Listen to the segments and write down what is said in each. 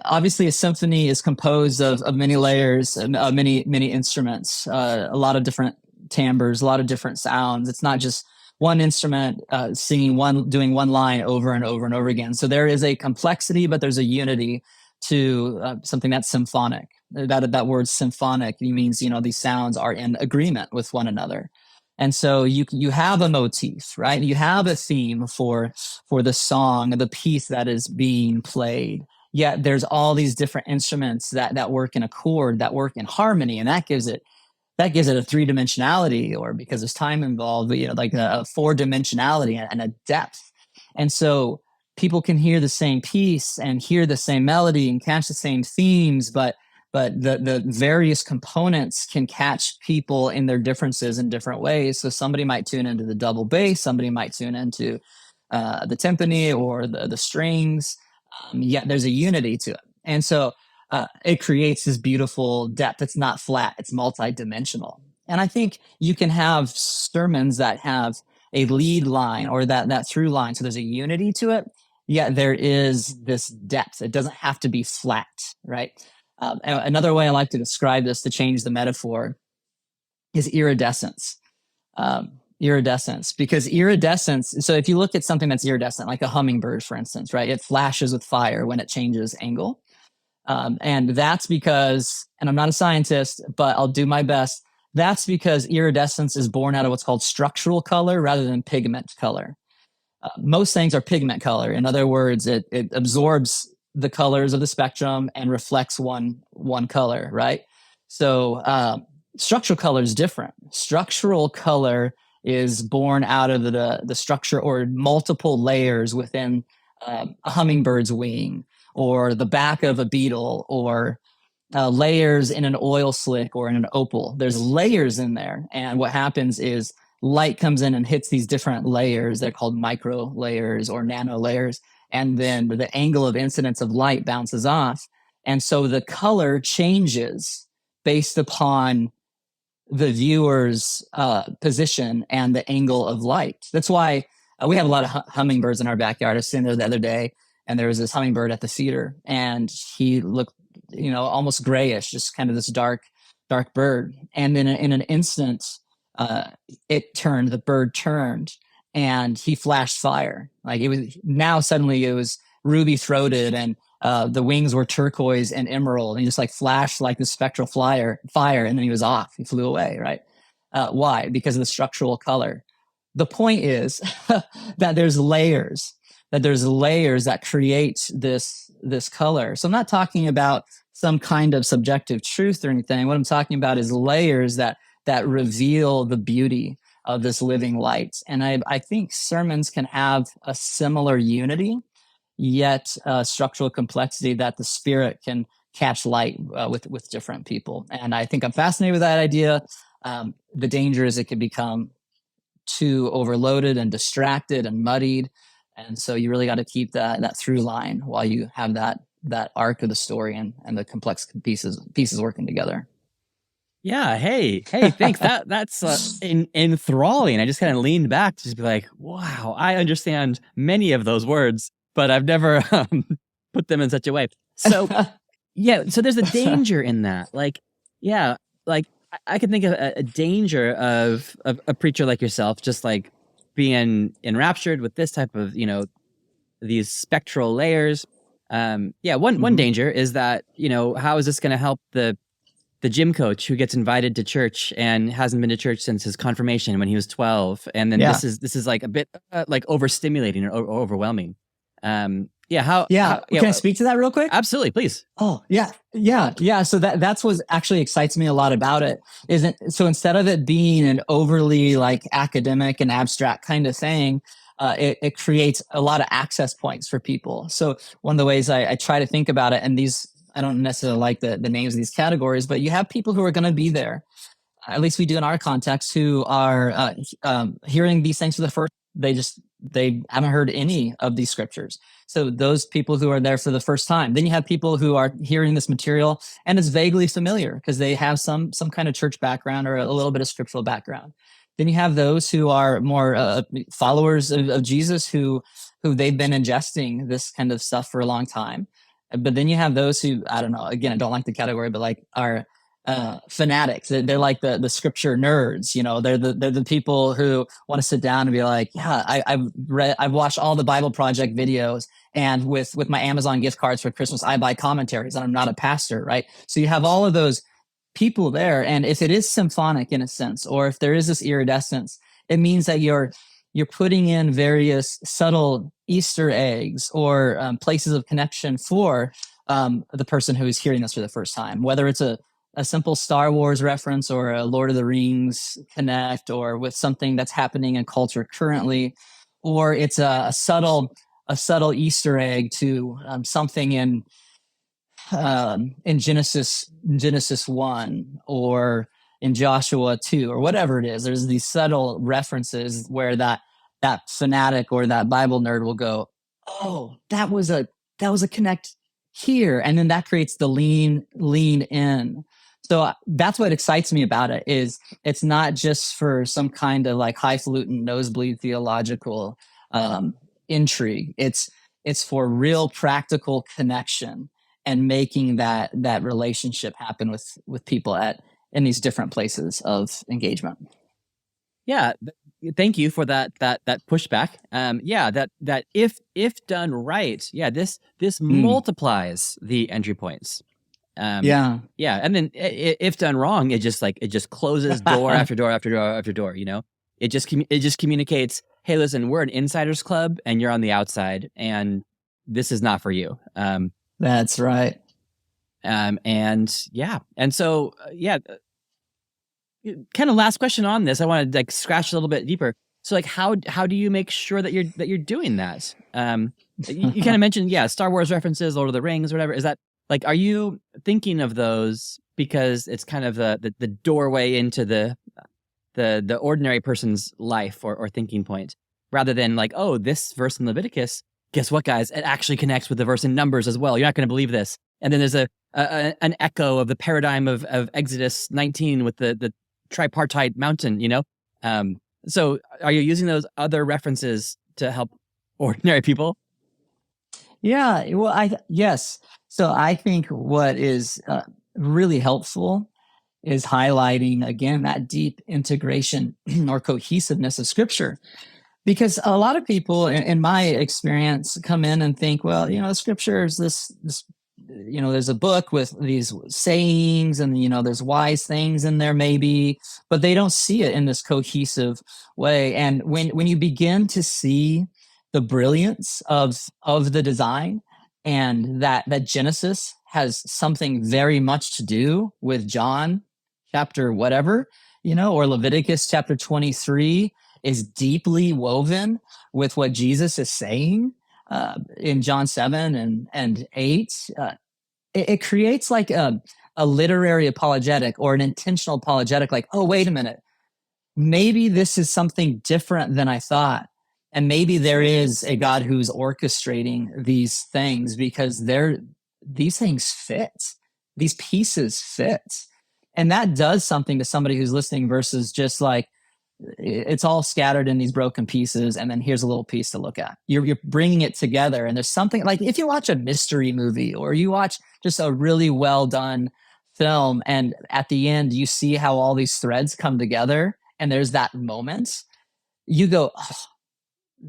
obviously a symphony is composed of many layers and many instruments, a lot of different timbres, a lot of different sounds. It's not just one instrument singing doing one line over and over and over again. So there is a complexity, but there's a unity to something that's symphonic. That word symphonic means, these sounds are in agreement with one another. And so you have a motif, right? You have a theme for the song, the piece that is being played. Yet there's all these different instruments that work in a chord, that work in harmony, and that gives it a three-dimensionality, or because there's time involved, like a four-dimensionality and a depth. And so people can hear the same piece and hear the same melody and catch the same themes, but the various components can catch people in their differences in different ways. So somebody might tune into the double bass, somebody might tune into the timpani or the strings, yet there's a unity to it. And so it creates this beautiful depth. It's not flat, it's multidimensional. And I think you can have sermons that have a lead line or that through line. So there's a unity to it, yet there is this depth. It doesn't have to be flat, right? Another way I like to describe this, to change the metaphor, is iridescence. Iridescence, because iridescence, so if you look at something that's iridescent, like a hummingbird, for instance, right? It flashes with fire when it changes angle. And that's because, and I'm not a scientist, but I'll do my best. That's because iridescence is born out of what's called structural color rather than pigment color. Most things are pigment color. In other words, it absorbs the colors of the spectrum and reflects one color, right? So structural color is different. Structural color is born out of the structure or multiple layers within a hummingbird's wing, or the back of a beetle, or layers in an oil slick or in an opal. There's layers in there. And what happens is light comes in and hits these different layers. They're called micro layers or nano layers. And then the angle of incidence of light bounces off. And so the color changes based upon the viewer's position and the angle of light. That's why we have a lot of hummingbirds in our backyard. I was sitting there the other day, and there was this hummingbird at the feeder, and he looked, almost grayish, just kind of this dark bird. And then in an instant, the bird turned, and he flashed fire. Like suddenly it was ruby throated, and the wings were turquoise and emerald, and he just like flashed like this spectral fire, and then he was off. He flew away, right? Why? Because of the structural color. The point is that there's layers that create this color. So I'm not talking about some kind of subjective truth or anything. What I'm talking about is layers that reveal the beauty of this living light. And I think sermons can have a similar unity, yet structural complexity, that the Spirit can catch light with different people. And I think I'm fascinated with that idea. The danger is it can become too overloaded and distracted and muddied. And so you really got to keep that through line while you have that arc of the story and the complex pieces working together. Yeah. Hey, thanks. That's enthralling. I just kind of leaned back to just be like, wow, I understand many of those words, but I've never put them in such a way. So yeah, so there's a danger in that. Like, yeah, like I could think of a danger of a preacher like yourself, just like being enraptured with this type of, these spectral layers. One danger is that, how is this going to help the gym coach who gets invited to church and hasn't been to church since his confirmation when he was 12, and then this is like a bit like overstimulating or overwhelming. Can I speak to that real quick? Absolutely, please. Oh, yeah. So that's what actually excites me a lot about it. So instead of it being an overly like academic and abstract kind of thing, it creates a lot of access points for people. So one of the ways I try to think about it, and these, I don't necessarily like the names of these categories, but you have people who are going to be there, at least we do in our context, who are hearing these things for the first. They haven't heard any of these scriptures. So those people who are there for the first time. Then you have people who are hearing this material and it's vaguely familiar because they have some kind of church background or a little bit of scriptural background. Then you have those who are more followers of Jesus who they've been ingesting this kind of stuff for a long time. But then you have those who, I don't know, again, I don't like the category, but like are fanatics. They're like the scripture nerds. They're the people who want to sit down and be like, yeah, I've watched all the Bible Project videos, and with my Amazon gift cards for Christmas, I buy commentaries, and I'm not a pastor, right? So you have all of those people there, and if it is symphonic in a sense, or if there is this iridescence, it means that you're putting in various subtle Easter eggs or places of connection for the person who is hearing this for the first time, whether it's a simple Star Wars reference or a Lord of the Rings connect, or with something that's happening in culture currently, or it's a subtle Easter egg to something in Genesis 1 or in Joshua 2 or whatever it is. There's these subtle references where that fanatic or that Bible nerd will go, oh, that was a connect here, and then that creates the lean in. So that's what excites me about it, is it's not just for some kind of like highfalutin nosebleed theological intrigue. It's for real practical connection and making that relationship happen with people in these different places of engagement. Yeah, thank you for that pushback. That if done right, this multiplies the entry points. And then if done wrong, it just closes door after door after door after door. It just communicates, hey, listen, we're an insiders club, and you're on the outside, and this is not for you. That's right. And so kind of last question on this. I want to like scratch a little bit deeper. So like, how do you make sure that you're doing that? You kind of mentioned, Star Wars references, Lord of the Rings, or whatever. Is that like, are you thinking of those because it's kind of the doorway into the ordinary person's life or thinking point, rather than like, oh, this verse in Leviticus, guess what, guys? It actually connects with the verse in Numbers as well. You're not going to believe this. And then there's an echo of the paradigm of Exodus 19 with the tripartite mountain, So are you using those other references to help ordinary people? Yeah, well, yes. So I think what is really helpful is highlighting, again, that deep integration or cohesiveness of Scripture. Because a lot of people, in my experience, come in and think, well, Scripture is this, there's a book with these sayings and, there's wise things in there maybe, but they don't see it in this cohesive way. And when you begin to see the brilliance of the design, and that Genesis has something very much to do with John chapter whatever, or Leviticus chapter 23 is deeply woven with what Jesus is saying in John 7 and 8. It creates like a literary apologetic or an intentional apologetic, like, oh, wait a minute, maybe this is something different than I thought. And maybe there is a God who's orchestrating these things because these things fit. These pieces fit. And that does something to somebody who's listening versus just like, it's all scattered in these broken pieces, and then here's a little piece to look at. You're bringing it together, and there's something like if you watch a mystery movie or you watch just a really well done film, and at the end you see how all these threads come together, and there's that moment, you go, oh,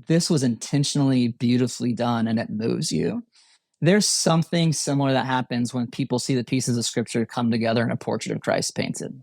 this was intentionally beautifully done, and it moves you. There's something similar that happens when people see the pieces of Scripture come together in a portrait of Christ painted.